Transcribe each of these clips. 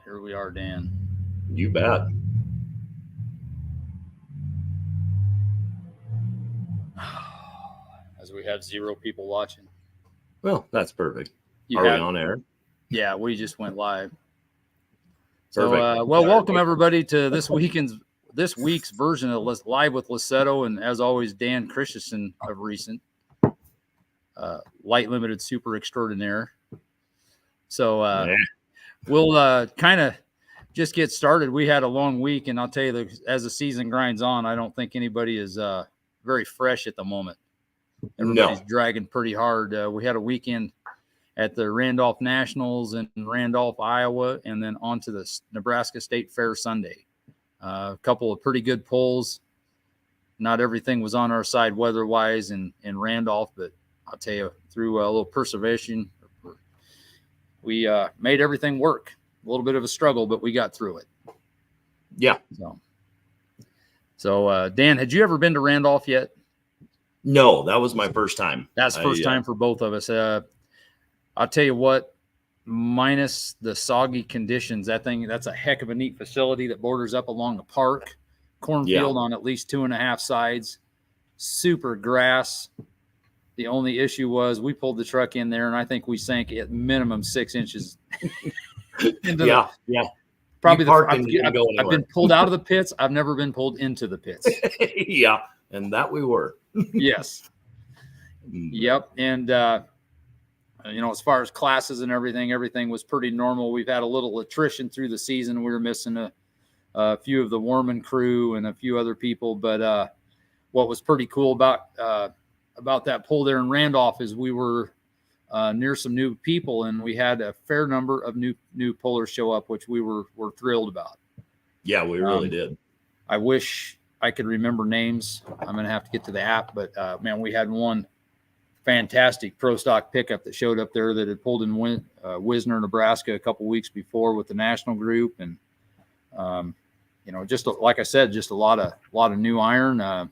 Here we are, Dan. You bet. As we have 0 people watching. Well, that's perfect. You Are have, we on air? Yeah, we just went live. Perfect. So, welcome everybody to this week's version of Live with Lussetto, and as always, Dan Christensen of recent, light limited super extraordinaire. So we'll kind of just get started. We had a long week, and I'll tell you, as the season grinds on, I don't think anybody is very fresh at the moment. Everybody's dragging pretty hard. We had a weekend at the Randolph Nationals in Randolph, Iowa, and then on to the Nebraska State Fair Sunday. A couple of pretty good polls. Not everything was on our side weather-wise in Randolph, but I'll tell you, through a little perseverance, we made everything work. A little bit of a struggle, but we got through it. Yeah. So Dan, had you ever been to Randolph yet? No, that was my first time. That's first time for both of us. I'll tell you what, minus the soggy conditions, that's a heck of a neat facility that borders up along a park, cornfield on at least 2.5 sides, super grass. The only issue was we pulled the truck in there, and I think we sank at minimum 6 inches. Probably I've been pulled out of the pits. I've never been pulled into the pits. Yeah, and that we were. Yes. Yep. And, as far as classes and everything was pretty normal. We've had a little attrition through the season. We were missing a few of the Warman crew and a few other people. But what was pretty cool about that pull there in Randolph is we were near some new people, and we had a fair number of new pullers show up, which we were thrilled about. Yeah, we really did. I wish I could remember names. I'm going to have to get to the app, but man, we had one fantastic pro stock pickup that showed up there that had pulled in Wisner, Nebraska a couple weeks before with the national group. And, just like I said, just a lot of new iron.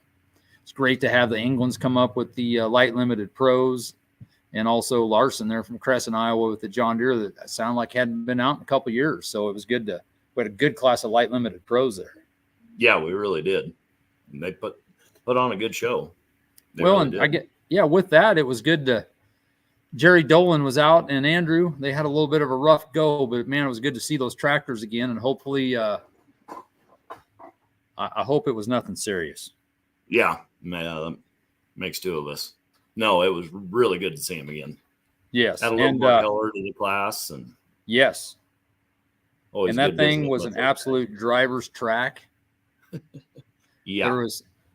It's great to have the Englands come up with the light limited pros, and also Larson there from Crescent, Iowa with the John Deere that sounded like hadn't been out in a couple of years. So it was good we had a good class of light limited pros there. Yeah, we really did. And they put on a good show. With that, it was good to Jerry Dolan was out, and Andrew, they had a little bit of a rough go, but man, it was good to see those tractors again. And hopefully, I hope it was nothing serious. Yeah, man, that makes 2 of us. No, it was really good to see him again. Yes. Had a little more color to the class. And yes. And that thing was an absolute driver's track. Yeah.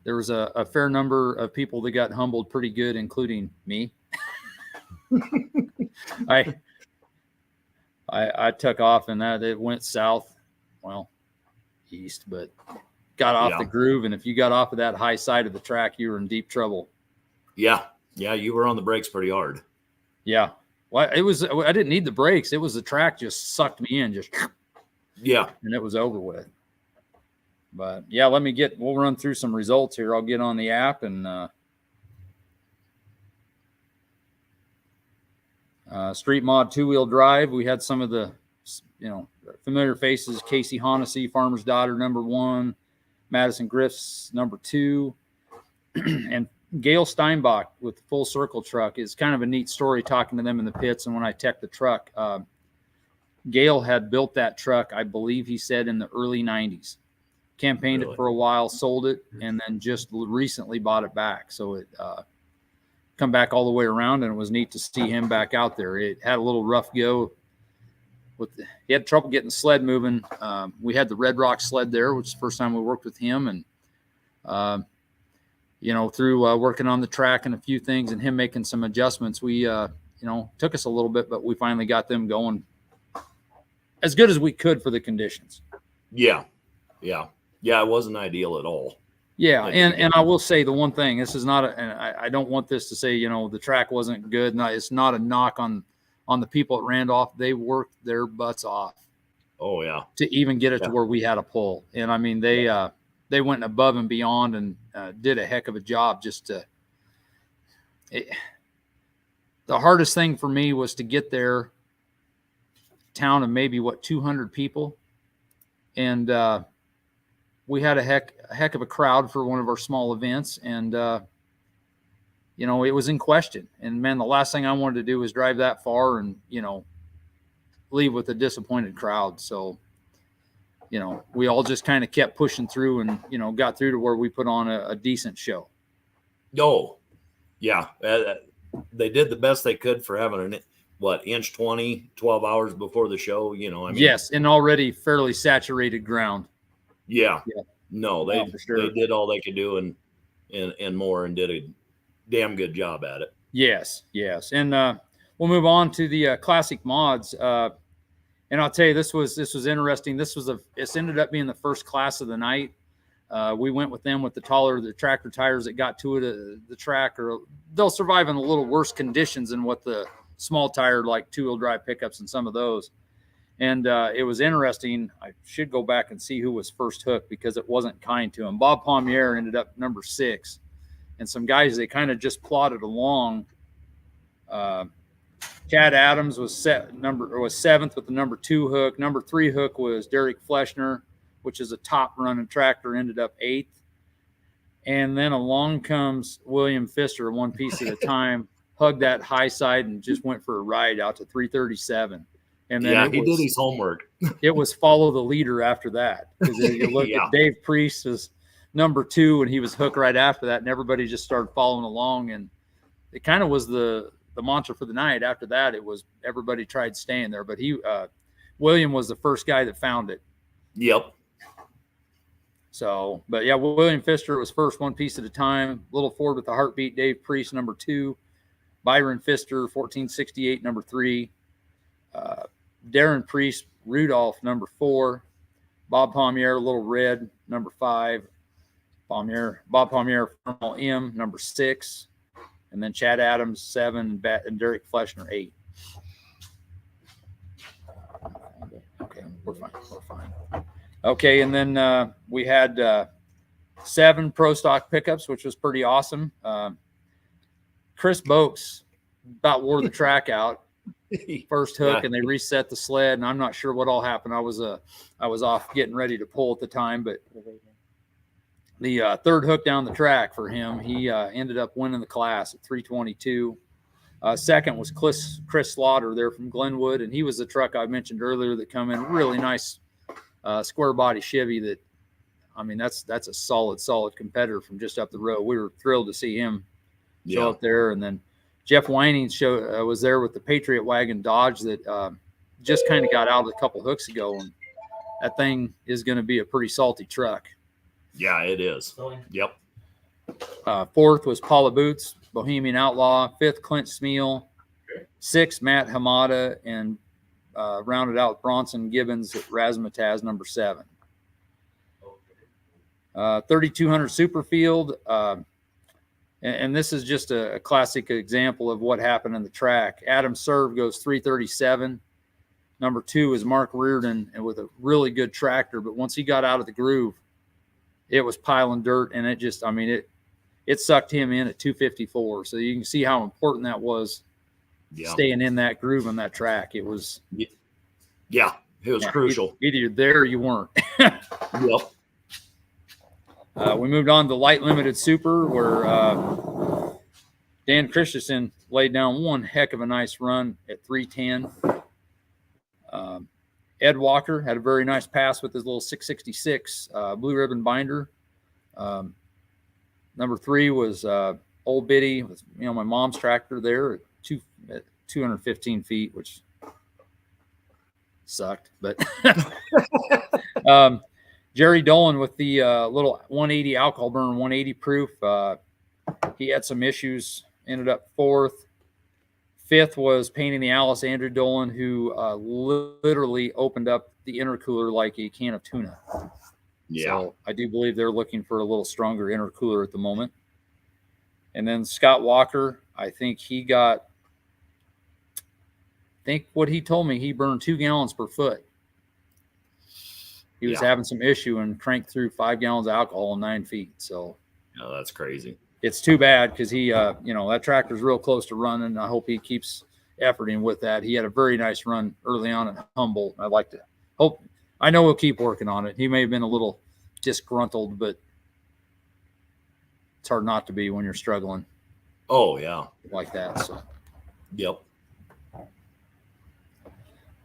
There was a fair number of people that got humbled pretty good, including me. I took off, and it went south, east, but got off the groove. And if you got off of that high side of the track, you were in deep trouble. Yeah. Yeah. You were on the brakes pretty hard. Yeah. Well, I didn't need the brakes. It was the track just sucked me in, and it was over with. But yeah, we'll run through some results here. I'll get on the app and Street Mod 2-wheel drive. We had some of the, familiar faces: Casey Honesty, Farmer's Daughter, #1, Madison Griff's #2, and Gail Steinbach with the Full Circle truck. Is kind of a neat story talking to them in the pits. And when I teched the truck, Gail had built that truck, I believe he said, in the early 90s. Campaigned it for a while, sold it, and then just recently bought it back. So it come back all the way around, and it was neat to see him back out there. It had a little rough go. He had trouble getting the sled moving. We had the Red Rock sled there, which is the first time we worked with him. And, through working on the track and a few things and him making some adjustments, we, took us a little bit, but we finally got them going as good as we could for the conditions. Yeah. Yeah. Yeah, it wasn't ideal at all. Yeah, and I will say the one thing, this is not and I don't want this to say, the track wasn't good. No, it's not a knock on the people at Randolph. They worked their butts off. Oh, yeah. To even get it to where we had a pull. And, I mean, they went above and beyond and did a heck of a job the hardest thing for me was to get there town of maybe 200 people, and we had a heck of a crowd for one of our small events, and you know, it was in question. And man, the last thing I wanted to do was drive that far and, you know, leave with a disappointed crowd. So, you know, we all just kind of kept pushing through and, you know, got through to where we put on a decent show. Oh, yeah. They did the best they could for having inch 20, 12 hours before the show, you know. I mean, yes, and already fairly saturated ground. Yeah. No, they sure. they did all they could do and more, and did a damn good job at it. Yes. And we'll move on to the classic mods. And I'll tell you, this was interesting. It's ended up being the first class of the night. We went with them with the tractor tires that got to the track, or they'll survive in a little worse conditions than what the small tire, like 2-wheel drive pickups and some of those. And it was interesting. I should go back and see who was first hooked, because it wasn't kind to him. Bob Palmier ended up number 6. And some guys, they kind of just plodded along. Chad Adams was 7th with the number 2 hook. Number 3 hook was Derek Fleshner, which is a top running tractor, ended up 8th. And then along comes William Pfister, one piece at a time, hugged that high side and just went for a ride out to 337. And then he did his homework. It was follow the leader after that. Because you look at Dave Priest was number 2, and he was hooked right after that, and everybody just started following along. And it kind of was the mantra for the night. After that, it was everybody tried staying there, but William was the first guy that found it. Yep. So, but yeah, William Pfister was first, one piece at a time. Little Ford with the Heartbeat, Dave Priest number 2, Byron Pfister 1468 number 3, Darren Priest Rudolph number 4, Bob Palmier Little Red number 5, Bob Palmier Thermal M number 6, and then Chad Adams 7, and Derek Fleshner 8. Okay, we're fine. Okay, and then we had 7 pro stock pickups, which was pretty awesome. Chris Boakes about wore the track out. First hook, and they reset the sled, and I'm not sure what all happened. I was off getting ready to pull at the time, but the 3rd hook down the track for him, he ended up winning the class at 322. Second was Chris Slaughter there from Glenwood, and he was the truck I mentioned earlier that come in really nice square body Chevy. That, I mean, that's a solid competitor from just up the road. We were thrilled to see him show up there. And then Jeff Weining was there with the Patriot Wagon Dodge that just kind of got out a couple hooks ago, and that thing is going to be a pretty salty truck. Yeah, it is. Yep. 4th was Paula Boots, Bohemian Outlaw. 5th, Clint Smeal. 6th, Matt Hamada, and rounded out with Bronson Gibbons at Razzmatazz number 7. 3200 Superfield. And this is just a classic example of what happened in the track. Adam Serve goes 337. Number 2 is Mark Reardon, and with a really good tractor. But once he got out of the groove, it was piling dirt, and it just, I mean, it sucked him in at 254. So you can see how important that was, staying in that groove on that track. It was, it was crucial. Either you're there or you weren't. Yep. We moved on to Light Limited Super, where Dan Christensen laid down one heck of a nice run at 310. Ed Walker had a very nice pass with his little 666 blue ribbon binder. Number 3 was Old Biddy with my mom's tractor there at 215 feet, which sucked. But Jerry Dolan with the little 180 alcohol burn, 180 proof. He had some issues, ended up 4th. 5th was Painting the Alice, Andrew Dolan, who literally opened up the intercooler like a can of tuna. Yeah. So I do believe they're looking for a little stronger intercooler at the moment. And then Scott Walker, I think what he told me, he burned 2 gallons per foot. He was having some issue and cranked through 5 gallons of alcohol in 9 feet. So that's crazy. It's too bad, because he, that tractor's real close to running. I hope he keeps efforting with that. He had a very nice run early on at Humboldt. I'd like to hope. I know he'll keep working on it. He may have been a little disgruntled, but it's hard not to be when you're struggling. Oh yeah, like that. So, yep.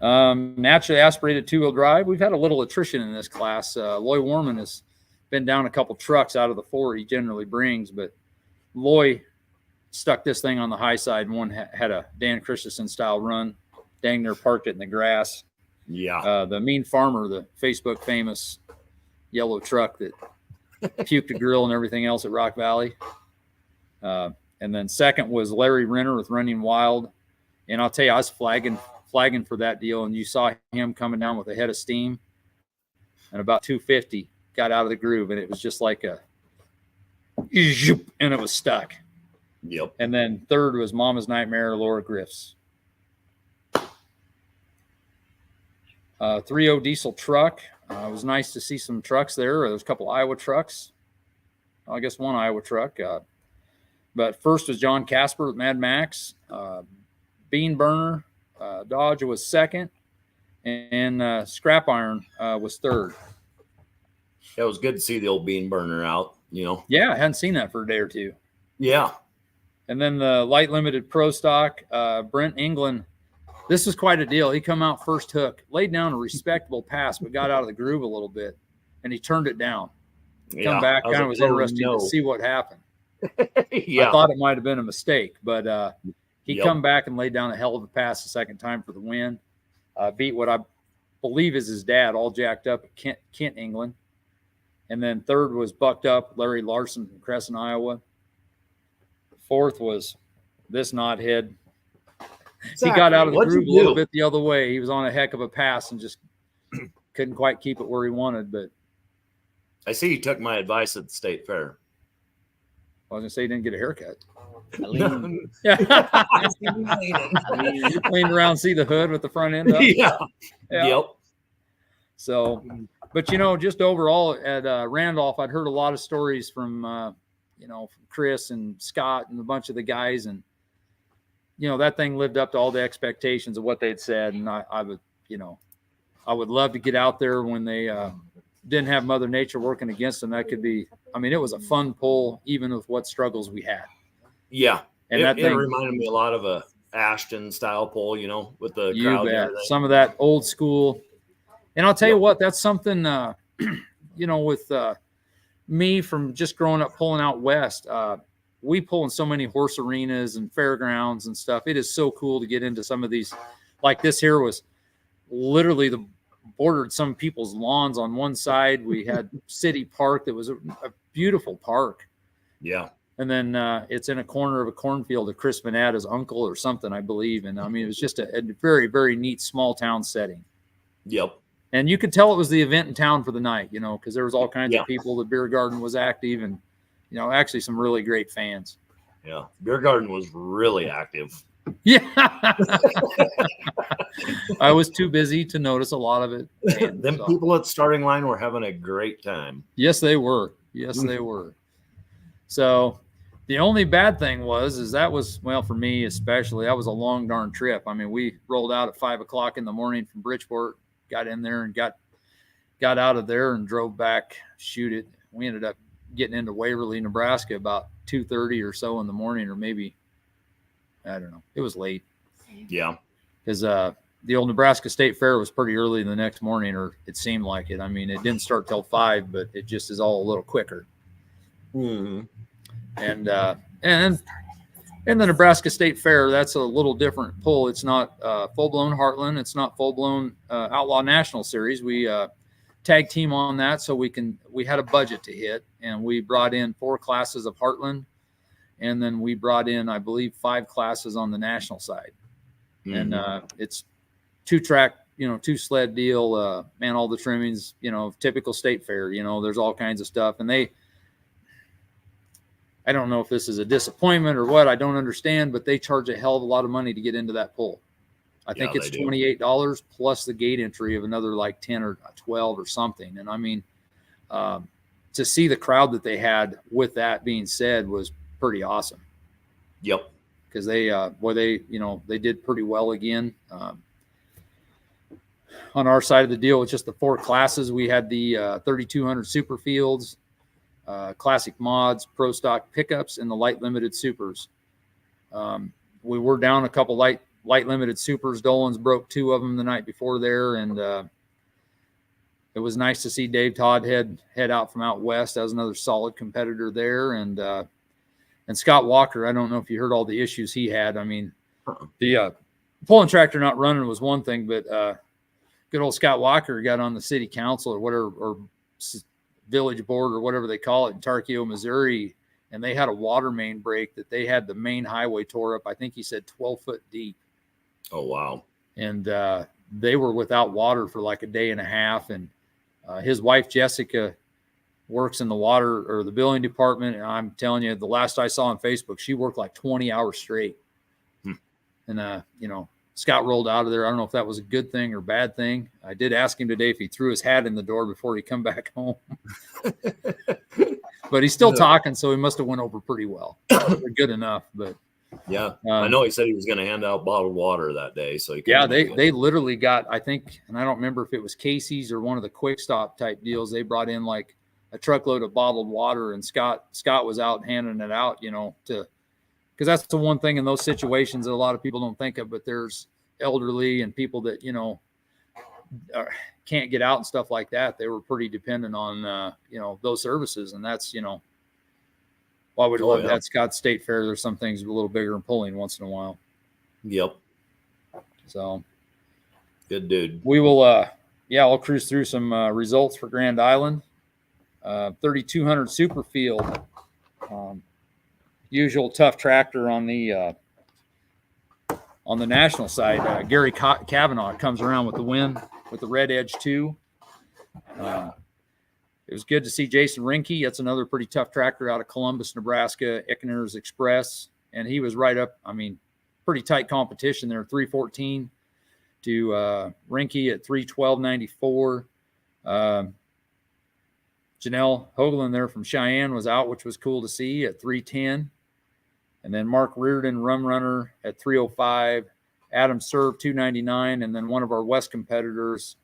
Naturally aspirated two-wheel drive. We've had a little attrition in this class. Loy Warman has been down a couple trucks out of the 4 he generally brings, but Loy stuck this thing on the high side, and one had a Dan Christensen style run. Dang near parked it in the grass. Yeah. The Mean Farmer, the Facebook famous yellow truck that puked the grill and everything else at Rock Valley. And then second was Larry Renner with Running Wild. And I'll tell you, I was flagging for that deal, and you saw him coming down with a head of steam, and about 250 got out of the groove, and it was just like and it was stuck. Yep. And then third was Mama's Nightmare, Laura Griff's. 3.0 diesel truck. It was nice to see some trucks there. There was a couple Iowa trucks. I guess one Iowa truck. But first was John Casper with Mad Max. Bean Burner Dodge was second. And Scrap Iron was third. It was good to see the old Bean Burner out, you know. Yeah, I hadn't seen that for a day or two. Yeah. And then the light limited pro stock, Brent England. This was quite a deal. He come out first hook, laid down a respectable pass, but got out of the groove a little bit, and he turned it down. Come back, kind of was interesting to see what happened. Yeah. I thought it might have been a mistake, but he Yep. come back and laid down a hell of a pass the second time for the win. Beat what I believe is his dad, all jacked up at Kent, England. And then third was Bucked Up, Larry Larson from Crescent, Iowa. Fourth was this knothead. Exactly. He got out of the What'd groove a you little do? bit the other way. He was on a heck of a pass and just couldn't quite keep it where he wanted. But I see you took my advice at the state fair. I was going to say he didn't get a haircut. Yeah. Yeah. Leaned around, see the hood with the front end up. Yeah. Yeah. Yep. So, but just overall at Randolph, I'd heard a lot of stories from, from Chris and Scott and a bunch of the guys, and that thing lived up to all the expectations of what they'd said. And I would love to get out there when they didn't have Mother Nature working against them. That could be, it was a fun pull, even with what struggles we had. Yeah. And it reminded me a lot of a Ashton style pull, with the You crowd. bet. Some of that old school. And I'll tell you what, that's something, with me from just growing up pulling out west. We pull in so many horse arenas and fairgrounds and stuff. It is so cool to get into some of these. Like this here was literally bordered some people's lawns on one side. We had City Park that was a beautiful park. Yeah. And then it's in a corner of a cornfield of Chris Vanada's uncle or something, I believe. And it was just a very, very neat small town setting. Yep. And you could tell it was the event in town for the night, because there was all kinds of people. The beer garden was active, and, actually some really great fans. Yeah. Beer garden was really active. Yeah. I was too busy to notice a lot of it. Them people at starting line were having a great time. Yes, they were. Yes, they were. So the only bad thing is that was, for me especially, that was a long darn trip. We rolled out at 5:00 in the morning from Bridgeport, got in there and got out of there and drove back, shoot it. We ended up getting into Waverly, Nebraska about 2:30 or so in the morning, or maybe, I don't know. It was late. Yeah. Because the old Nebraska State Fair was pretty early the next morning, or it seemed like it. It didn't start till 5, but it just is all a little quicker. Mm-hmm. And the Nebraska State Fair, that's a little different pull. It's not full-blown Heartland. It's not full-blown Outlaw National Series. We tag team on that, so we had a budget to hit, and we brought in 4 classes of Heartland, and then we brought in, I believe, 5 classes on the national side. Mm-hmm. And it's 2-track, 2-sled deal, all the trimmings, typical state fair, there's all kinds of stuff. And I don't know if this is a disappointment or what, I don't understand, but they charge a hell of a lot of money to get into that pull. I think it's $28 plus the gate entry of another like 10 or 12 or something. And to see the crowd that they had with that being said was pretty awesome. Yep. because they they did pretty well again. On our side of the deal, it's just the 4 classes. We had the 3200 super fields, classic mods, pro stock pickups, and the light limited supers. We were down a couple light limited supers. Dolan's broke 2 of them the night before there, and it was nice to see Dave Todd head out from out west. That was another solid competitor there, and Scott Walker. I don't know if you heard all the issues he had. I mean, the pulling tractor not running was one thing, but good old Scott Walker got on the city council or whatever, or village board or whatever they call it in Tarkio, Missouri, and they had a water main break that they had the main highway tore up. I think he said 12 foot deep. Oh, wow. And they were without water for like a day and a half. And his wife, Jessica, works in the water or the billing department. And I'm telling you, the last I saw on Facebook, she worked like 20 hours straight. And, Scott rolled out of there. I don't know if that was a good thing or bad thing. I did ask him today if he threw his hat in the door before he come back home. But he's still talking, so he must have went over pretty well. Good enough, but yeah, I know he said he was going to hand out bottled water that day. So they literally got, I think, and I don't remember if it was Casey's or one of the quick stop type deals. They brought in like a truckload of bottled water, and Scott was out handing it out, because that's the one thing in those situations that a lot of people don't think of, but there's elderly and people that, can't get out and stuff like that. They were pretty dependent on, those services. And that's, why would love that Scott State Fair. There's some things a little bigger and pulling once in a while. Yep. So good dude. We will, I'll cruise through some results for Grand Island. 3200 super field. Usual tough tractor on the national side. Gary Kavanaugh comes around with the win with the red edge 2. It was good to see Jason Rinke. That's another pretty tough tractor out of Columbus, Nebraska, Ickner's Express. And he was right up, pretty tight competition there, 314 to Rinke at 312.94. Janelle Hoagland there from Cheyenne was out, which was cool to see, at 310. And then Mark Reardon, Rum Runner, at 305. Adam Serve, 299. And then one of our West competitors,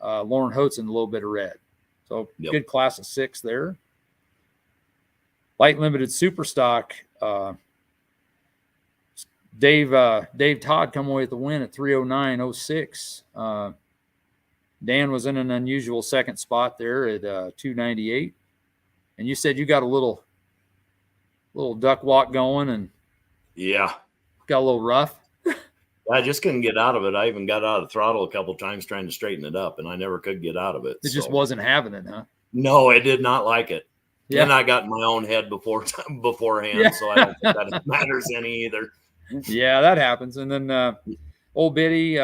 Lauren Hotzen, a little bit of red. So good class of 6 there. Light limited super stock. Dave Todd come away with the win at 309.06. Dan was in an unusual second spot there at 298. And you said you got a little duck walk going and got a little rough. I just couldn't get out of it. I even got out of the throttle a couple times trying to straighten it up, and I never could get out of it. It just wasn't having it, huh? No, I did not like it. Yeah. And I got in my own head beforehand, so I don't think that matters any either. Yeah, that happens. And then old Biddy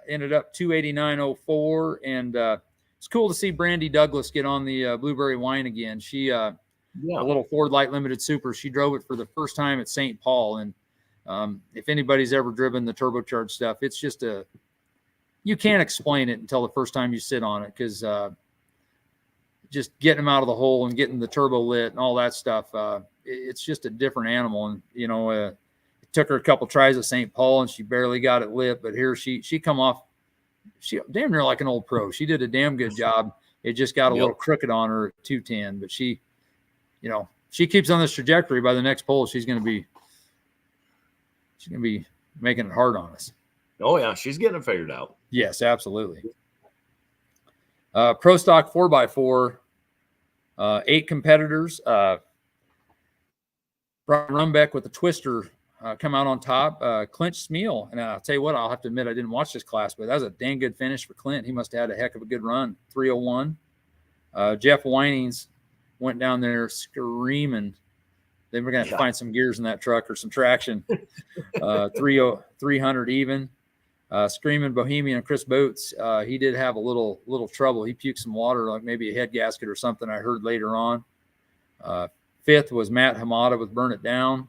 ended up 289.04, and it's cool to see Brandy Douglas get on the Blueberry Wine again. She a little Ford Light Limited Super. She drove it for the first time at St. Paul, and if anybody's ever driven the turbocharged stuff, it's just you can't explain it until the first time you sit on it, because just getting them out of the hole and getting the turbo lit and all that stuff, it's just a different animal. And it took her a couple tries at St. Paul and she barely got it lit, but here she come off, she damn near like an old pro. She did a damn good job. It just got a little crooked on her at 210, but she keeps on this trajectory. By the next pole, she's going to be making it hard on us. Oh yeah, she's getting it figured out. Yes, absolutely. Pro stock 4x4, 8 competitors. Brian Rumbeck with the twister come out on top. Clint Smeal, and I'll tell you what, I'll have to admit I didn't watch this class, but that was a dang good finish for Clint. He must have had a heck of a good run. 301. Jeff Winings went down there screaming. Then we're going to have to find some gears in that truck or some traction. 300 even. Screaming Bohemian Chris Boots. He did have a little trouble. He puked some water, like maybe a head gasket or something, I heard later on. 5th was Matt Hamada with Burn It Down.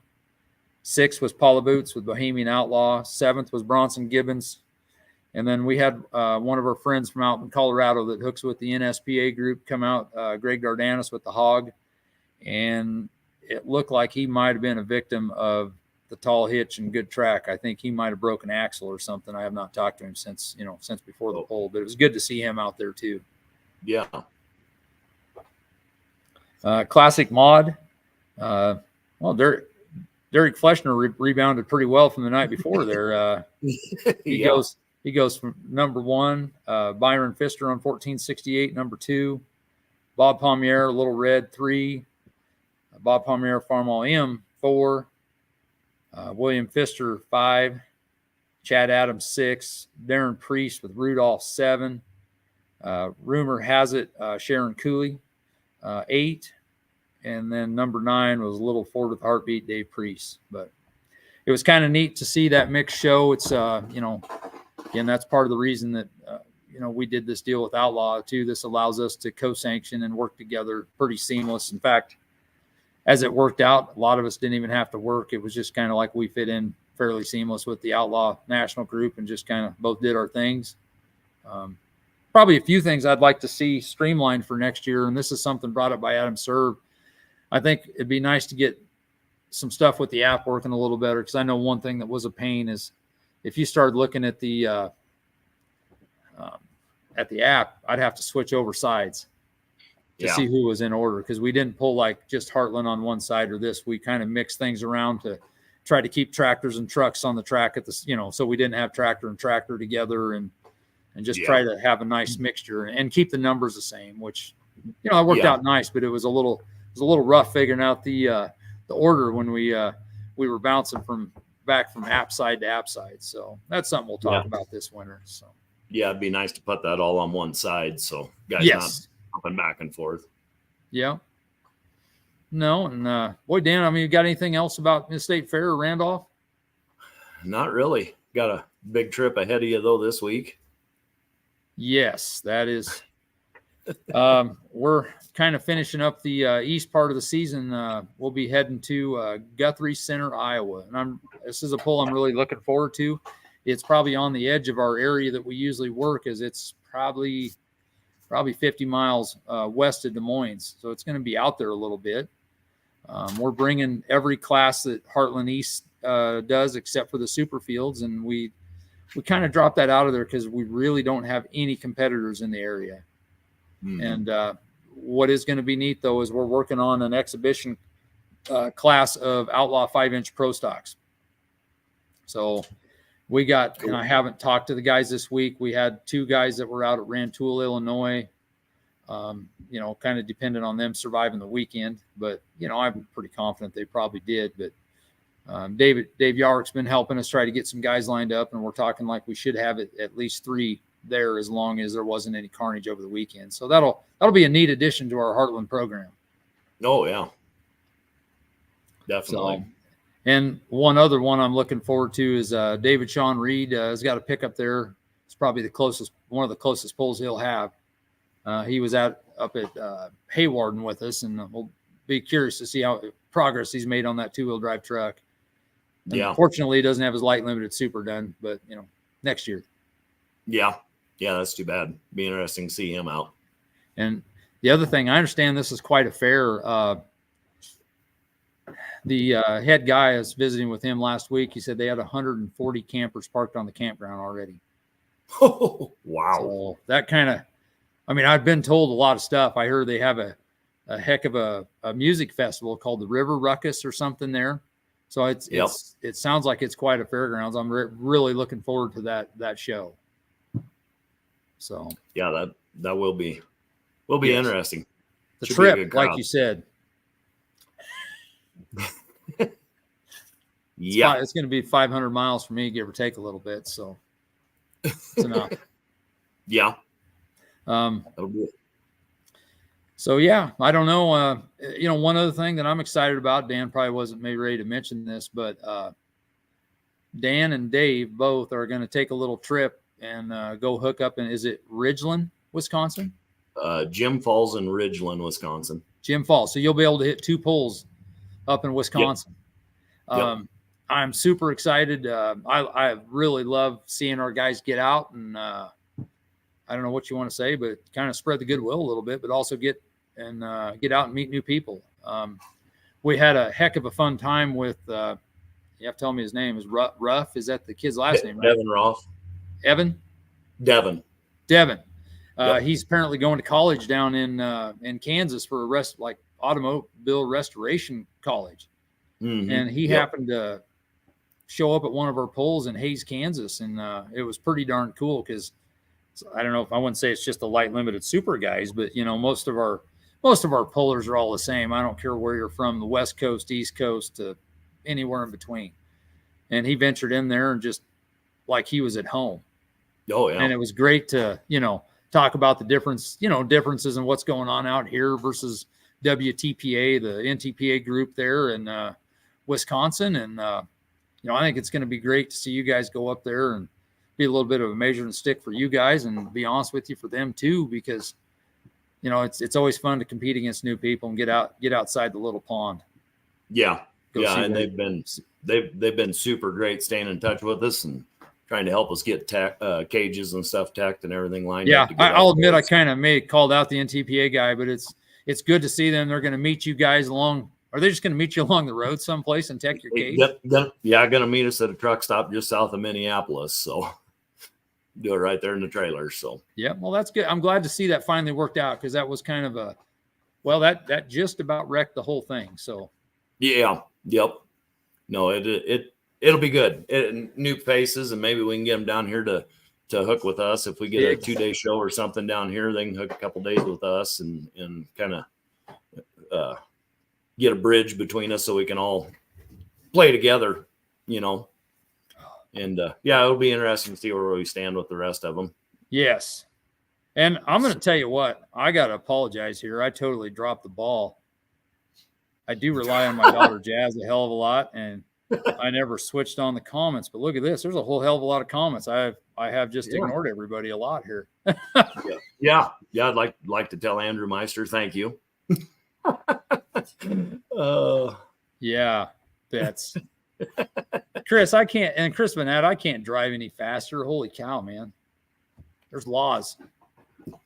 6th was Paula Boots with Bohemian Outlaw. 7th was Bronson Gibbons. And then we had one of our friends from out in Colorado that hooks with the NSPA group come out, Greg Dardanis with the Hog. And it looked like he might have been a victim of the tall hitch and good track. I think he might have broken axle or something. I have not talked to him since before the poll, but it was good to see him out there too. Yeah. Classic mod. Well, Derek Fleshner rebounded pretty well from the night before there. He goes from number 1, Byron Pfister on 1468, number 2, Bob Palmiere, Little Red 3, Bob Palmiere Farmall M 4, William Pfister 5, Chad Adams 6, Darren Priest with Rudolph 7, rumor has it Sharon Cooley 8, and then number 9 was Little Ford with Heartbeat, Dave Priest. But it was kind of neat to see that mixed show. It's again, that's part of the reason that we did this deal with Outlaw too. This allows us to co-sanction and work together pretty seamless. In fact, as it worked out, a lot of us didn't even have to work. It was just kind of like we fit in fairly seamless with the Outlaw National Group and just kind of both did our things. Probably a few things I'd like to see streamlined for next year, and this is something brought up by Adam Serve. I think it'd be nice to get some stuff with the app working a little better, because I know one thing that was a pain is if you started looking at the app, I'd have to switch over sides to see who was in order, because we didn't pull like just Heartland on one side or this. We kind of mixed things around to try to keep tractors and trucks on the track at the, so we didn't have tractor and tractor together, and just try to have a nice mixture and keep the numbers the same, which, it worked out nice, but it was a little rough figuring out the order when we were bouncing back from app side to app side. So that's something we'll talk about this winter. So yeah, it'd be nice to put that all on one side, so guys not jumping back and forth. Yeah. No, and boy, Dan, I mean, you got anything else about the State Fair or Randolph? Not really. Got a big trip ahead of you though this week. Yes, that is. We're kind of finishing up the east part of the season. We'll be heading to Guthrie Center, Iowa, and this is a pull I'm really looking forward to. It's probably on the edge of our area that we usually work, as it's probably 50 miles west of Des Moines, so it's going to be out there a little bit. We're bringing every class that Heartland East does except for the super fields, and we kind of dropped that out of there because we really don't have any competitors in the area. And what is going to be neat, though, is we're working on an exhibition class of Outlaw 5-inch Pro Stocks. So we got, and I haven't talked to the guys this week. We had 2 guys that were out at Rantoul, Illinois, kind of dependent on them surviving the weekend. But, I'm pretty confident they probably did. But Dave Yarrick's been helping us try to get some guys lined up, and we're talking like we should have at least 3 there, as long as there wasn't any carnage over the weekend. So that'll be a neat addition to our Heartland program. Oh yeah, definitely. So, and one other one I'm looking forward to is David Sean Reed has got a pickup there. It's probably one of the closest pulls he'll have. He was up at Haywarden with us, and we'll be curious to see how progress he's made on that 2-wheel drive truck. And unfortunately, he doesn't have his light limited super done, but next year. Yeah, that's too bad. Be interesting to see him out. And the other thing, I understand this is quite a fair. The head guy I was visiting with him last week. He said they had 140 campers parked on the campground already. Oh, wow. So that kind of, I've been told a lot of stuff. I heard they have a heck of a music festival called the River Ruckus or something there. So it sounds like it's quite a fairgrounds. I'm really looking forward to that show. So yeah, that will be interesting. The trip, like you said. It's going to be 500 miles for me, give or take a little bit. So it's enough. Yeah. So yeah, I don't know. One other thing that I'm excited about, Dan probably wasn't maybe ready to mention this, but Dan and Dave both are going to take a little trip and go hook up in, is it Ridgeland, Wisconsin? Jim Falls and Ridgeland, Wisconsin. Jim Falls. So you'll be able to hit 2 pulls up in Wisconsin. Yep. I'm super excited. I really love seeing our guys get out, and I don't know what you want to say, but kind of spread the goodwill a little bit, but also get out and meet new people. We had a heck of a fun time with You have to tell me his name is Ruff. Is that the kid's last name? Right? Devin Roth. Evan. Devin. Yep. He's apparently going to college down in Kansas for automobile restoration college, and he happened to show up at one of our polls in Hays, Kansas, and it was pretty darn cool because I don't know if I wouldn't say it's just the light limited super guys, but most of our pullers are all the same. I don't care where you're from, the West Coast, East Coast, to anywhere in between. And he ventured in there and just like he was at home. Oh yeah. And it was great to, talk about the differences in what's going on out here versus WTPA, the NTPA group there in Wisconsin. And, I think it's going to be great to see you guys go up there and be a little bit of a measuring stick for you guys, and be honest with you, for them too, because, it's always fun to compete against new people and get outside the little pond. Yeah. And they've been super great staying in touch with us and trying to help us get cages and stuff teched and everything lined up. Yeah, I'll admit I kind of called out the NTPA guy, but it's good to see them. They're going to meet you guys along. Are they just going to meet you along the road someplace and tech your cage? Going to meet us at a truck stop just south of Minneapolis. So do it right there in the trailer. So yeah, well, that's good. I'm glad to see that finally worked out, because that was kind of that just about wrecked the whole thing. So yeah, yep. No, it'll be good. New faces, and maybe we can get them down here to hook with us. If we get a 2-day show or something down here, they can hook a couple days with us and kind of get a bridge between us so we can all play together, And it'll be interesting to see where we stand with the rest of them. Yes. And I'm going to tell you what, I got to apologize here. I totally dropped the ball. I do rely on my daughter Jazz a hell of a lot, and I never switched on the comments. But look at this. There's a whole hell of a lot of comments. I have just ignored everybody a lot here. Yeah. I'd like to tell Andrew Meister, thank you. Yeah, that's Chris. I can't, and Chris Vanette, I can't drive any faster. Holy cow, man. There's laws.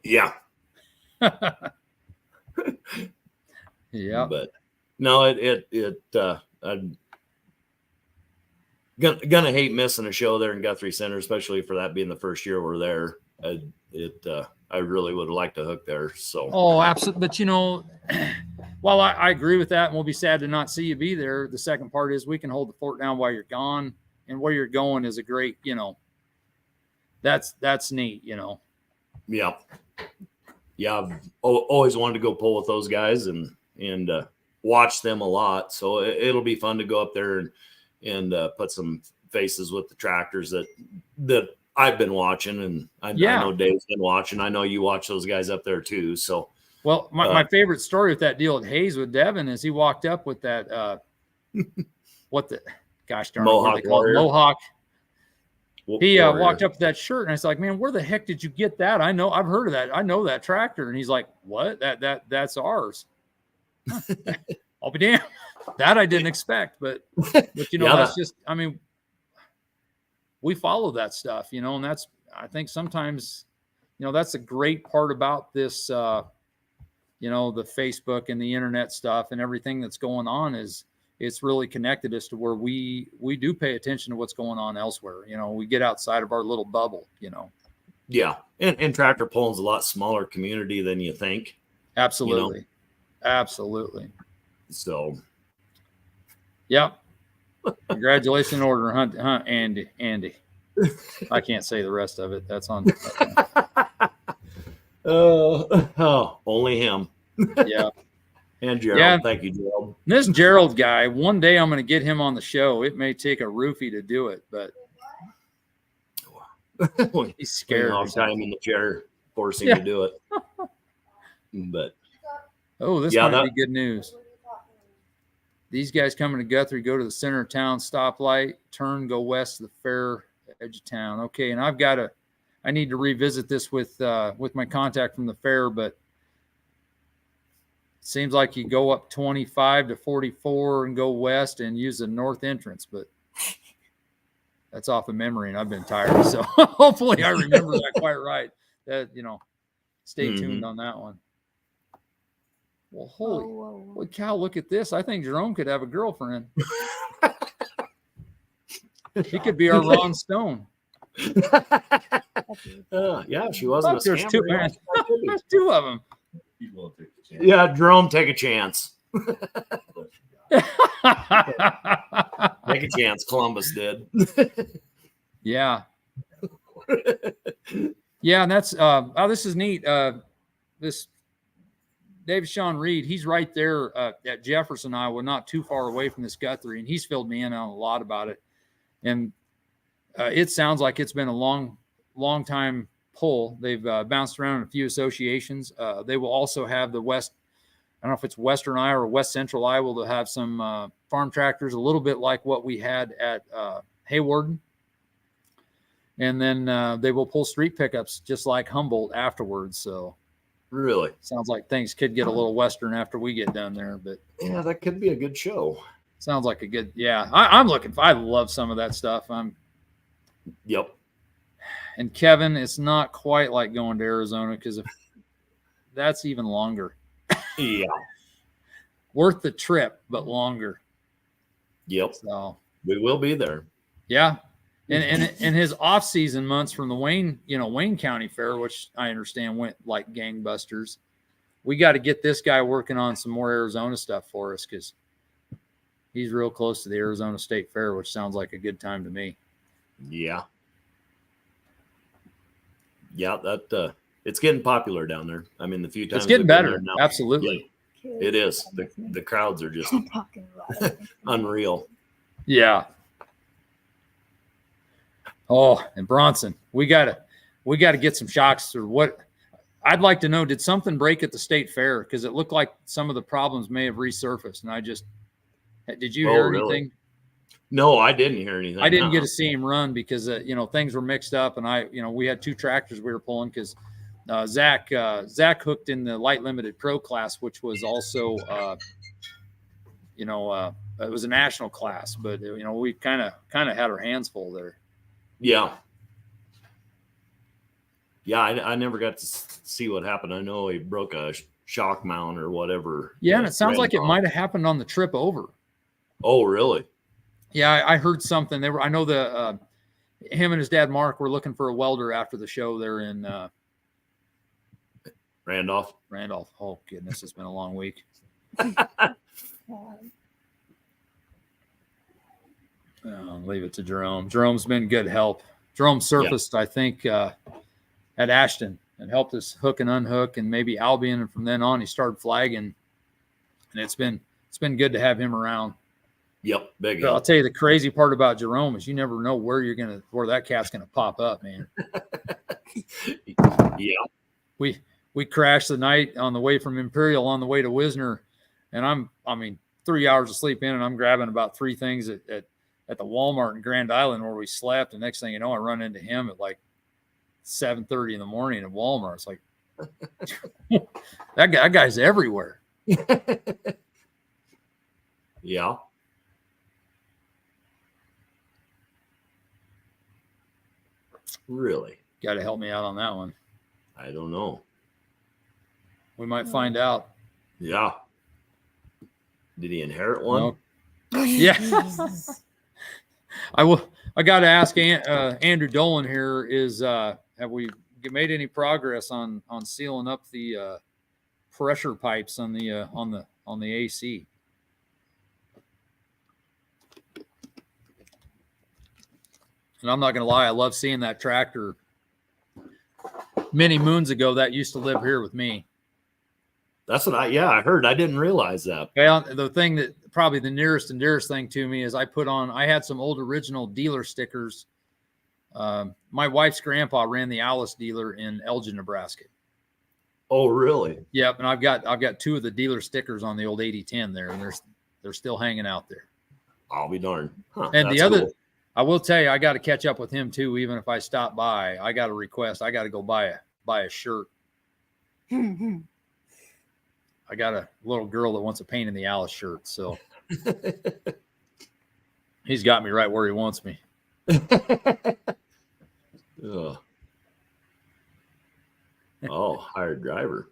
Yeah. Yeah. But no, I'm gonna hate missing a show there in Guthrie Center, especially for that being the first year we're there. I really would have liked to hook there. So absolutely. But while I agree with that, and we'll be sad to not see you be there, the second part is we can hold the fort down while you're gone, and where you're going is a great, that's neat, Yeah. I've always wanted to go pull with those guys and watch them a lot. So it'll be fun to go up there and put some faces with the tractors that I've been watching, and I know Dave's been watching. I know you watch those guys up there too. So, well, my favorite story with that deal at Hays with Devin is he walked up with that, gosh darn it, what they call it, Mohawk. He walked up with that shirt, and I was like, man, where the heck did you get that? I've heard of that. I know that tractor. And he's like, what? That's ours. I'll be damned. That I didn't expect, but that's just, we follow that stuff, and that's, I think sometimes, that's a great part about this, the Facebook and the internet stuff and everything that's going on is it's really connected us to where we do pay attention to what's going on elsewhere. We get outside of our little bubble, Yeah. And tractor pulling's a lot smaller community than you think. Absolutely. Absolutely. So. Yep. Congratulations in order, Andy. I can't say the rest of it. That's on. Only him. Yeah. And Gerald. Yeah. Thank you, Gerald. This Gerald guy, one day I'm going to get him on the show. It may take a roofie to do it, but he's scared. Off time in the chair, forcing to do it. But this might be good news. These guys coming to Guthrie, go to the center of town, stoplight, turn, go west to the fair edge of town. Okay, and I need to revisit this with my contact from the fair, but it seems like you go up 25 to 44 and go west and use the north entrance, but that's off of memory, and I've been tired, so hopefully I remember that quite right. That stay tuned on that one. Well, holy cow, look at this. I think Jerome could have a girlfriend. He could be our Ron Stone. Yeah, she wasn't a There's two, scammer. man. There's two of them. Yeah, Jerome, take a chance. Take a chance. Columbus did. Yeah. Yeah, and that's this is neat. This David Sean Reed, he's right there at Jefferson, Iowa, not too far away from this Guthrie, and he's filled me in on a lot about it. And it sounds like it's been a long time pull. They've bounced around in a few associations. They will also have the West, I don't know if it's Western Iowa or West Central Iowa, they'll have some farm tractors, a little bit like what we had at Haywarden. And then they will pull street pickups just like Humboldt afterwards. So really sounds like things could get a little Western after we get done there. But yeah, that could be a good show. Sounds like a good, yeah. I'm looking for, I love some of that stuff. Yep. And Kevin, it's not quite like going to Arizona because that's even longer. Yeah. Worth the trip, but longer. Yep. So we will be there. Yeah. And his off-season months from the Wayne County Fair, which I understand went like gangbusters. We got to get this guy working on some more Arizona stuff for us because he's real close to the Arizona State Fair, which sounds like a good time to me. Yeah. Yeah, that it's getting popular down there. I mean, the few times it's getting better. Absolutely. Yeah, it is. The crowds are just unreal. Yeah. Oh, and Bronson, we gotta get some shocks or what. I'd like to know, did something break at the state fair? Because it looked like some of the problems may have resurfaced. And did you hear anything? Really? No, I didn't hear anything. I didn't get to see him run because things were mixed up, and we had two tractors we were pulling because Zach hooked in the light limited pro class, which was also it was a national class, but we kind of had our hands full there. Yeah. Yeah, I never got to see what happened. I know he broke a shock mount or whatever. Yeah, and it sounds like it might have happened on the trip over. Oh, really? Yeah, I heard something. I know him and his dad Mark were looking for a welder after the show there in Randolph. Oh goodness, it's been a long week. Leave it to Jerome. Jerome's been good help. Jerome surfaced, I think, at Ashton and helped us hook and unhook, and maybe Albion. And from then on, he started flagging, and it's been good to have him around. Yep, big. But I'll tell you the crazy part about Jerome is you never know where that cat's gonna pop up, man. Yeah. We crashed the night on the way from Imperial on the way to Wisner, and 3 hours of sleep in, and I'm grabbing about three things at the Walmart in Grand Island where we slept. And next thing you know, I run into him at like 7:30 in the morning at Walmart. It's like that guy's everywhere. Yeah. Really? Got to help me out on that one. I don't know. We might find out. Yeah. Did he inherit one? No. Yeah. I got to ask Andrew Dolan here have we made any progress on sealing up the pressure pipes on the AC? And I'm not going to lie, I love seeing that tractor. Many moons ago, that used to live here with me. That's what I heard. I didn't realize that. Well, the thing that probably the nearest and dearest thing to me is I had some old original dealer stickers. My wife's grandpa ran the Alice dealer in Elgin, Nebraska. Oh, really? Yep. And I've got two of the dealer stickers on the old 8010 there, and they're still hanging out there. I'll be darned. Huh, and the other, cool. I will tell you, I got to catch up with him too. Even if I stop by, I got a request. I got to go buy a shirt. I got a little girl that wants a Pain in the Alice shirt, so he's got me right where he wants me. Oh, hired driver.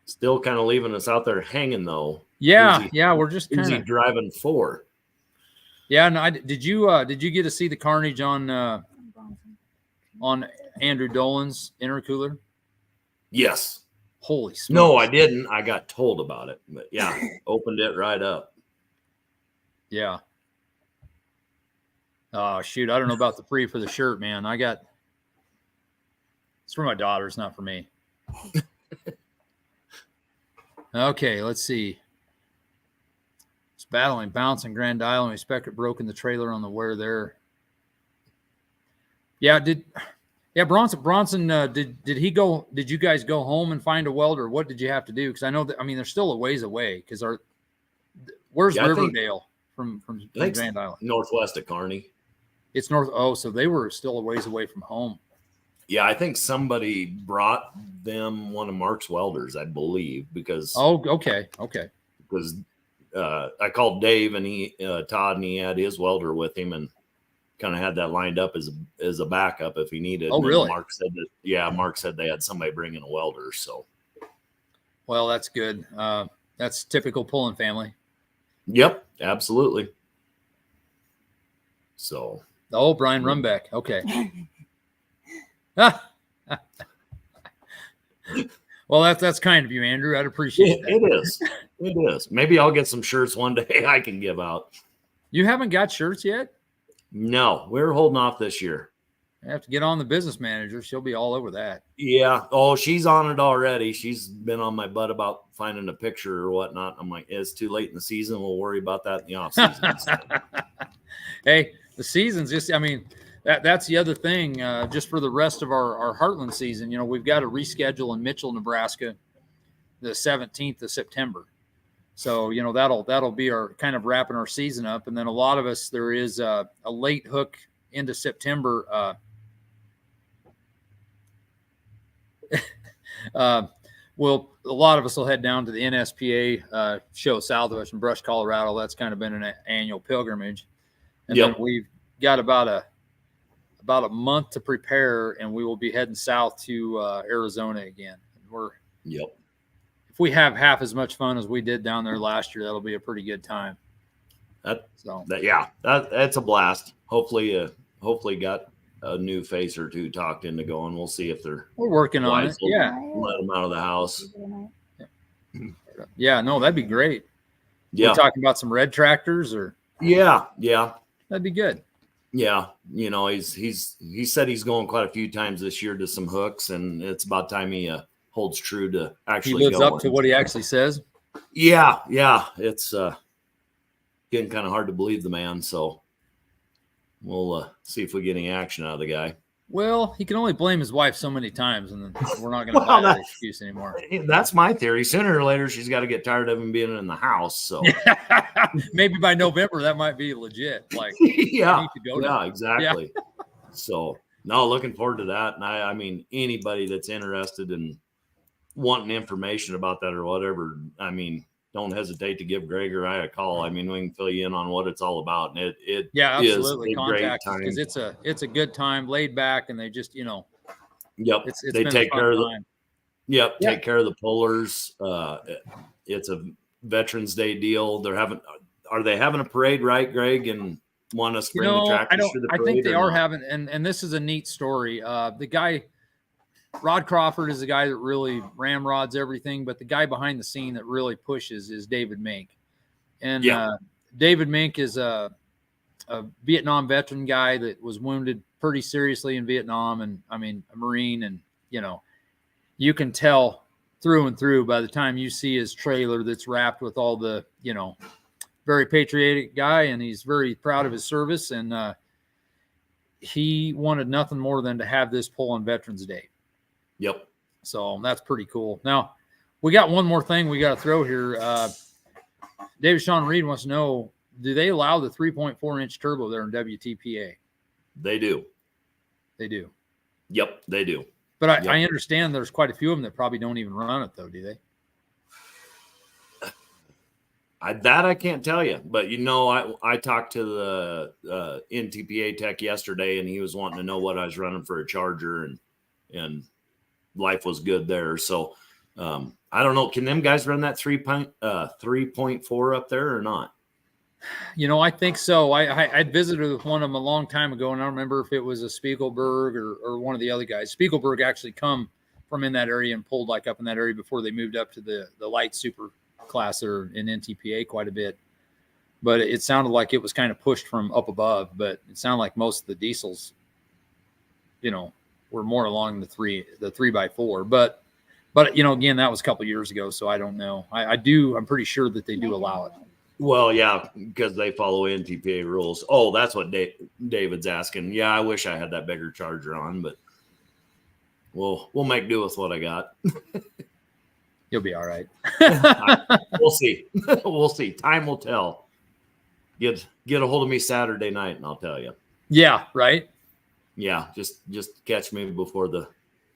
Still kind of leaving us out there hanging though. Yeah, we're just kind of driving for. Yeah, no, did you get to see the carnage on Andrew Dolan's intercooler? Yes. Holy smokes. No, I didn't. I got told about it, but yeah, opened it right up. Yeah. Oh shoot, I don't know about the free for the shirt, man. It's for my daughters, not for me. Okay, let's see. It's battling bounce in Grand Island. We expect it broken the trailer on the wear there. Yeah, Bronson did you guys go home and find a welder? What did you have to do? Because I know that, I mean, they're still a ways away. Because where's Riverdale from Grand Island? Northwest of Kearney. It's north. Oh, so they were still a ways away from home. Yeah, I think somebody brought them one of Mark's welders, I believe, because. Oh, okay. Because I called Dave and Todd, and he had his welder with him, and kind of had that lined up as a backup if he needed. Oh, really? Mark said they had somebody bringing a welder. So. Well, that's good. That's typical Pullen family. Yep, absolutely. So. Oh, Brian Rumbeck. Okay. Well, that's kind of you, Andrew. I'd appreciate that. It is. Maybe I'll get some shirts one day I can give out. You haven't got shirts yet? No, we're holding off this year. I have to get on the business manager. She'll be all over that. Yeah. Oh, she's on it already. She's been on my butt about finding a picture or whatnot. I'm like, it's too late in the season. We'll worry about that in the off season. Hey, the season's just, I mean, that's the other thing. Just for the rest of our Heartland season, we've got to reschedule in Mitchell, Nebraska, the 17th of September. So, that'll be our kind of wrapping our season up. And then a lot of us, there is a late hook into September. Well, a lot of us will head down to the NSPA show south of us in Brush, Colorado. That's kind of been an annual pilgrimage. And then we've got about a month to prepare, and we will be heading south to Arizona again. If we have half as much fun as we did down there last year, that'll be a pretty good time. That's a blast. Hopefully got a new face or two talked into going. We'll see if we're working on it. Yeah, let them out of the house. Yeah, no, that'd be great. Yeah, we're talking about some red tractors, or yeah, that'd be good. Yeah, he said he's going quite a few times this year to some hooks, and it's about time he holds true to actually. He lives up to what he actually says. Yeah, it's getting kind of hard to believe the man. So we'll see if we get any action out of the guy. Well, he can only blame his wife so many times, and then we're not going to buy that excuse anymore. That's my theory. Sooner or later, she's got to get tired of him being in the house. So maybe by November, that might be legit. Like, yeah, exactly. Yeah. So no, looking forward to that. And I mean, anybody that's interested in wanting information about that or whatever, I mean, don't hesitate to give Greg or I a call. I mean, we can fill you in on what it's all about. And it absolutely. Is a great time, because it's a good time, laid back, and they just Yep. They take care of the. Yep. Yeah. Take care of the pullers. It's a Veterans Day deal. Are they having a parade, right, Greg? And want us to bring the tractors to the parade? I think they are having, and this is a neat story. The guy, Rod Crawford, is the guy that really ramrods everything, but the guy behind the scene that really pushes is David Mink. And David Mink is a Vietnam veteran guy that was wounded pretty seriously in Vietnam, and I mean, a Marine, and you can tell through and through by the time you see his trailer that's wrapped with all the, very patriotic guy, and he's very proud of his service, and he wanted nothing more than to have this pull on Veterans Day. Yep. So that's pretty cool. Now, we got one more thing we got to throw here. David Sean Reed wants to know, do they allow the 3.4-inch turbo there in WTPA? They do. They do. Yep, they do. But I understand there's quite a few of them that probably don't even run it, though, do they? I can't tell you. But, I talked to the NTPA tech yesterday, and he was wanting to know what I was running for a charger, and life was good there. So I don't know. Can them guys run that 3.4 up there or not? I think so. I'd visited with one of them a long time ago, and I don't remember if it was a Spiegelberg or one of the other guys. Spiegelberg actually come from in that area and pulled like up in that area before they moved up to the light super class or in NTPA quite a bit. But it sounded like it was kind of pushed from up above, but it sounded like most of the diesels, were more along the 3x4. But again, that was a couple of years ago, so I don't know. I'm pretty sure that they do allow it. Well, yeah, because they follow NTPA rules. Oh, that's what David's asking. Yeah, I wish I had that bigger Charger on, but we'll make do with what I got. You'll be all right. We'll see. We'll see. Time will tell. Get a hold of me Saturday night, and I'll tell you. Yeah, right. Yeah, just catch me before the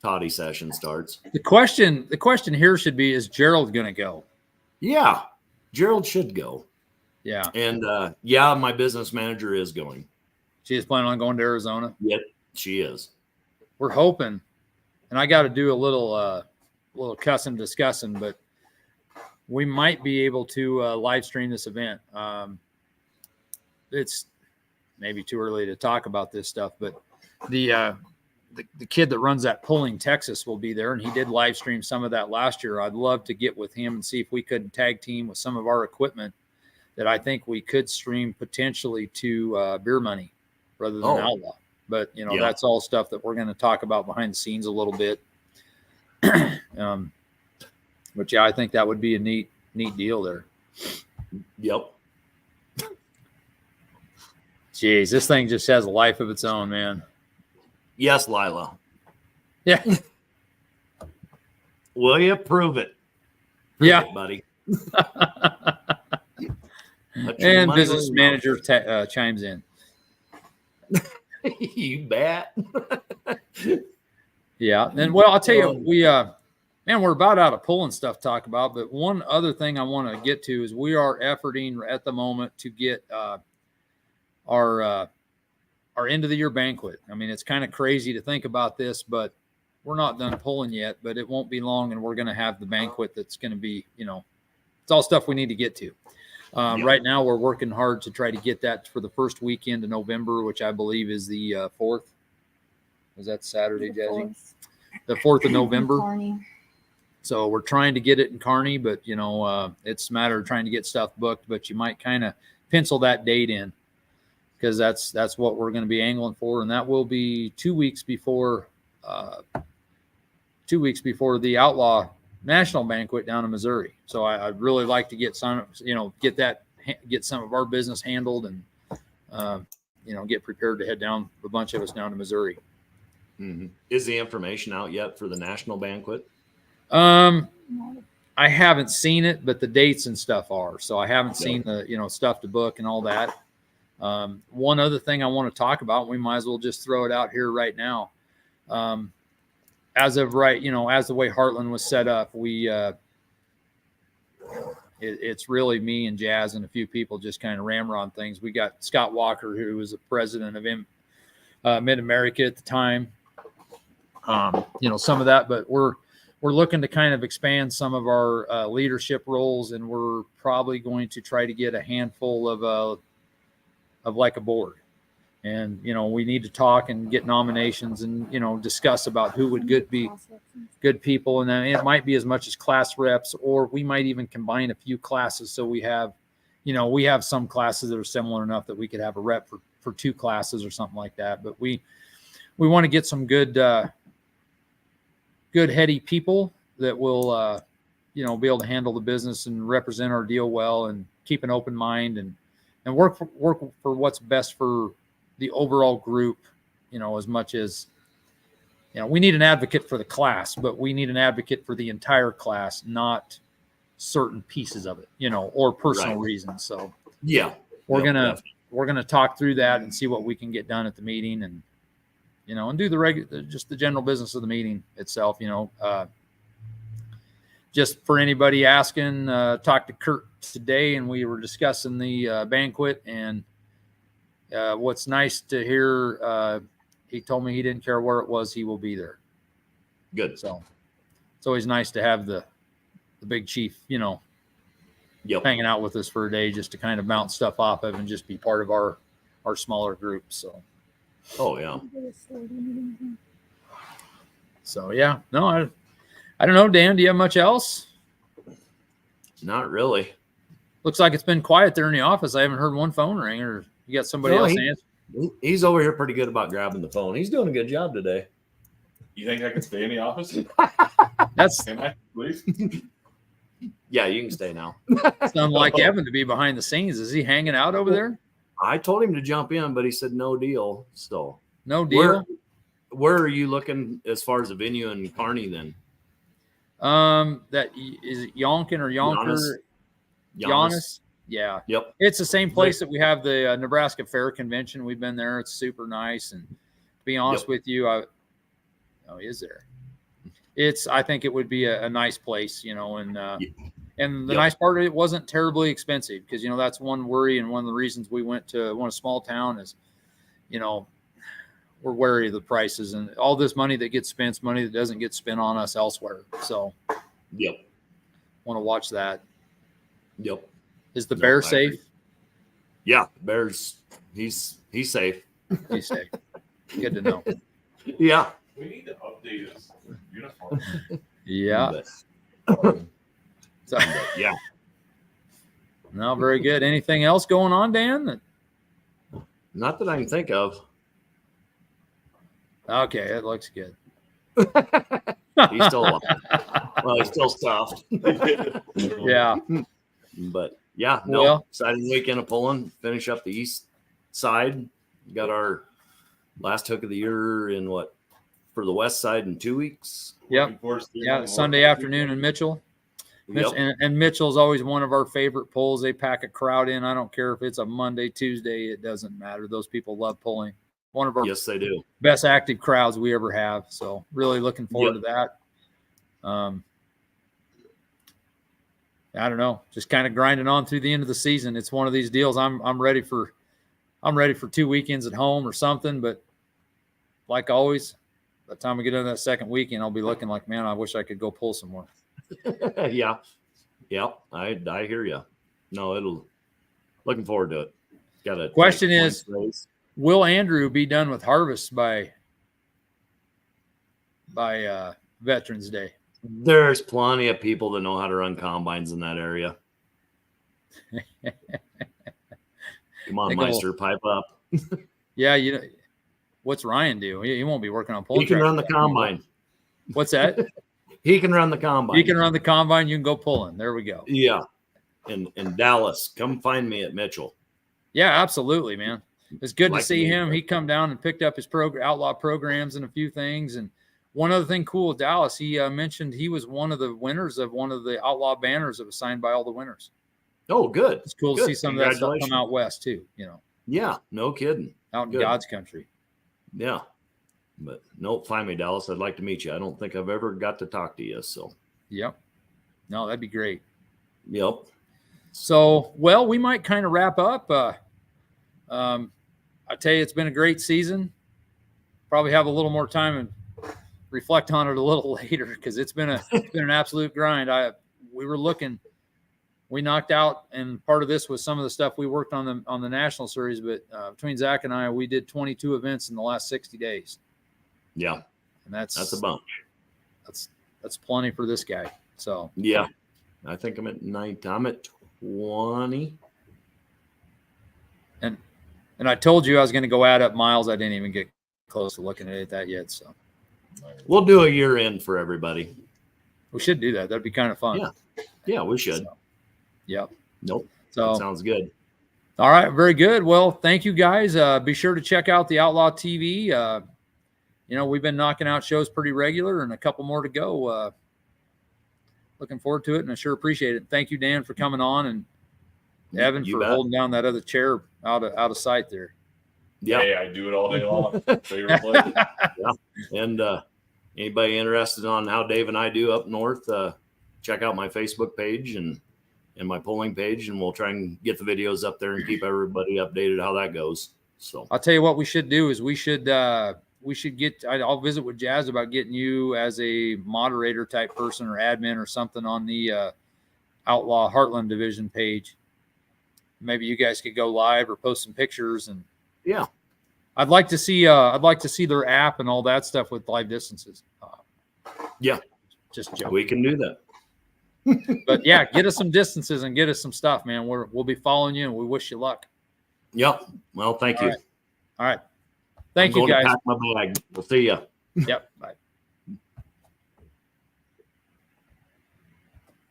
toddy session starts. The question here should be: is Gerald going to go? Yeah, Gerald should go. Yeah, and my business manager is going. She is planning on going to Arizona. Yep, she is. We're hoping, and I got to do a little cussing discussing, but we might be able to live stream this event. It's maybe too early to talk about this stuff, but the kid that runs that Pulling Texas will be there, and he did live stream some of that last year. I'd love to get with him and see if we couldn't tag team with some of our equipment that I think we could stream potentially to Beer Money rather than Outlaw. But that's all stuff that we're going to talk about behind the scenes a little bit. But yeah, I think that would be a neat deal there. Yep. Jeez, this thing just has a life of its own, man. Yes, Lila. Yeah. Will you prove it? Yeah, buddy. And business manager chimes in. You bet. Yeah, and well, I'll tell you, we're about out of pulling stuff to talk about. But one other thing I want to get to is we are efforting at the moment to get our end of the year banquet. I mean, it's kind of crazy to think about this, but we're not done pulling yet. But it won't be long, and we're going to have the banquet. That's going to be, it's all stuff we need to get to. Right now, we're working hard to try to get that for the first weekend of November, which I believe is the 4th. Was that Saturday, Jazzy? The 4th of November. So we're trying to get it in Kearney, but, it's a matter of trying to get stuff booked. But you might kind of pencil that date in because that's what we're going to be angling for. And that will be 2 weeks before the Outlaw National Banquet down in Missouri. So I'd really like to get some, get some of our business handled and, get prepared to head down, a bunch of us down to Missouri. Mm-hmm. Is the information out yet for the national banquet? I haven't seen it, but the dates and stuff are. So I haven't seen the, stuff to book and all that. One other thing I want to talk about, we might as well just throw it out here right now. As of right, as the way Heartland was set up, it's really me and Jazz and a few people just kind of ramrod things. We got Scott Walker, who was the president of Mid-America at the time. Some of that, but we're looking to kind of expand some of our leadership roles, and we're probably going to try to get a handful of like a board. And, we need to talk and get nominations and, discuss about who would be good people. And then it might be as much as class reps, or we might even combine a few classes. So we have, we have some classes that are similar enough that we could have a rep for 2 classes or something like that. But we want to get some good heady people that will, be able to handle the business and represent our deal well and keep an open mind and work for what's best for the overall group, as much as, we need an advocate for the class, but we need an advocate for the entire class, not certain pieces of it, or personal reasons. So yeah, we're going to talk through that and see what we can get done at the meeting and, and do just the general business of the meeting itself, just for anybody asking, talked to Kurt today and we were discussing the banquet, and what's nice to hear, he told me he didn't care where it was, he will be there. Good. So it's always nice to have the big chief, Yep. hanging out with us for a day just to kind of bounce stuff off of and just be part of our smaller group. So, Oh yeah. so yeah, no, I don't know, Dan, do you have much else? Not really. Looks like it's been quiet there in the office. I haven't heard one phone ring, or you got somebody else answer. He's over here pretty good about grabbing the phone. He's doing a good job today. You think I can stay in the office? That's Can I, please? Yeah, you can stay now. it's unlike Evan to be behind the scenes. Is he hanging out over there? I told him to jump in, but he said no deal. So No deal. Where are you looking as far as the venue in Kearney then? That is it Yonkin or Yonker? Giannis. Yeah. Yep. It's the same place that we have the Nebraska Fair Convention. We've been there. It's super nice. And to be honest with you, is there? I think it would be a nice place, and the nice part of it wasn't terribly expensive because, that's one worry. And one of the reasons we went to a small town is, we're wary of the prices and all this money that gets spent, money that doesn't get spent on us elsewhere. So, yep. Want to watch that. Yep. Is the bear safe? Yeah, bear's he's safe. He's safe. Good to know. Yeah. We need to update his uniform. Yeah. So, yeah. No, very good. Anything else going on, Dan? Not that I can think of. Okay, it looks good. He's still alive. Well, he's still stuffed. Yeah. But yeah, exciting weekend of pulling. Finish up the east side. Got our last hook of the year for the west side in 2 weeks. Yep. Yeah, Sunday afternoon in Mitchell. Yep. And Mitchell's always one of our favorite pulls. They pack a crowd in. I don't care if it's a Monday, Tuesday. It doesn't matter. Those people love pulling. One of our yes, they do. Best active crowds we ever have. So really looking forward to that. I don't know, just kind of grinding on through the end of the season. It's one of these deals. I'm ready for 2 weekends at home or something. But like always, by the time we get into that second weekend, I'll be looking like, man, I wish I could go pull some more. Yeah. Yep. I hear you. No, looking forward to it. Got a question is, will Andrew be done with harvest by Veterans Day? There's plenty of people that know how to run combines in that area. Come on, Meister, pipe up. Yeah, what's Ryan do? He won't be working on pulling. He can run the combine. What's that? He can run the combine. He can run the combine. You can go pulling. There we go. Yeah. And Dallas, come find me at Mitchell. Yeah, absolutely, man. It's good to see him. He come down and picked up his outlaw programs and a few things. And one other thing cool with Dallas, he mentioned he was one of the winners of one of the outlaw banners that was signed by all the winners. Oh, good. It's cool to see some of that stuff come out west too, Yeah, no kidding. Out in God's country. Yeah. But nope, find me, Dallas. I'd like to meet you. I don't think I've ever got to talk to you. So yep. No, that'd be great. Yep. So, well, we might kind of wrap up. I tell you, it's been a great season. Probably have a little more time and reflect on it a little later because it's been an absolute grind. We knocked out, and part of this was some of the stuff we worked on the national series. But between Zach and I, we did 22 events in the last 60 days. Yeah, and that's a bunch. That's plenty for this guy. So yeah, I think I'm at 9. I'm at 20. And I told you I was going to go add up miles. I didn't even get close to looking at that yet. So we'll do a year end for everybody. We should do that. That'd be kind of fun. Yeah, we should. So, yep. Nope. So that sounds good. All right. Very good. Well, thank you guys. Be sure to check out the Outlaw TV. We've been knocking out shows pretty regular and a couple more to go. Looking forward to it, and I sure appreciate it. Thank you, Dan, for coming on, and Evan for holding down that other chair out of sight there. Yeah, hey, I do it all day long. Favorite place. Yeah, and anybody interested on how Dave and I do up north, check out my Facebook page and my polling page, and we'll try and get the videos up there and keep everybody updated how that goes. So I'll tell you what we should do is we should get. I'll visit with Jazz about getting you as a moderator type person or admin or something on the Outlaw Heartland Division page. Maybe you guys could go live or post some pictures, and Yeah. I'd like to see their app and all that stuff with live distances. Yeah. Just joking. We can do that. But yeah, get us some distances and get us some stuff, man. We'll be following you, and we wish you luck. Yep. Well, thank you. All right. Thank I'm you, going guys. to pack my bag. We'll see ya. Yep. Bye.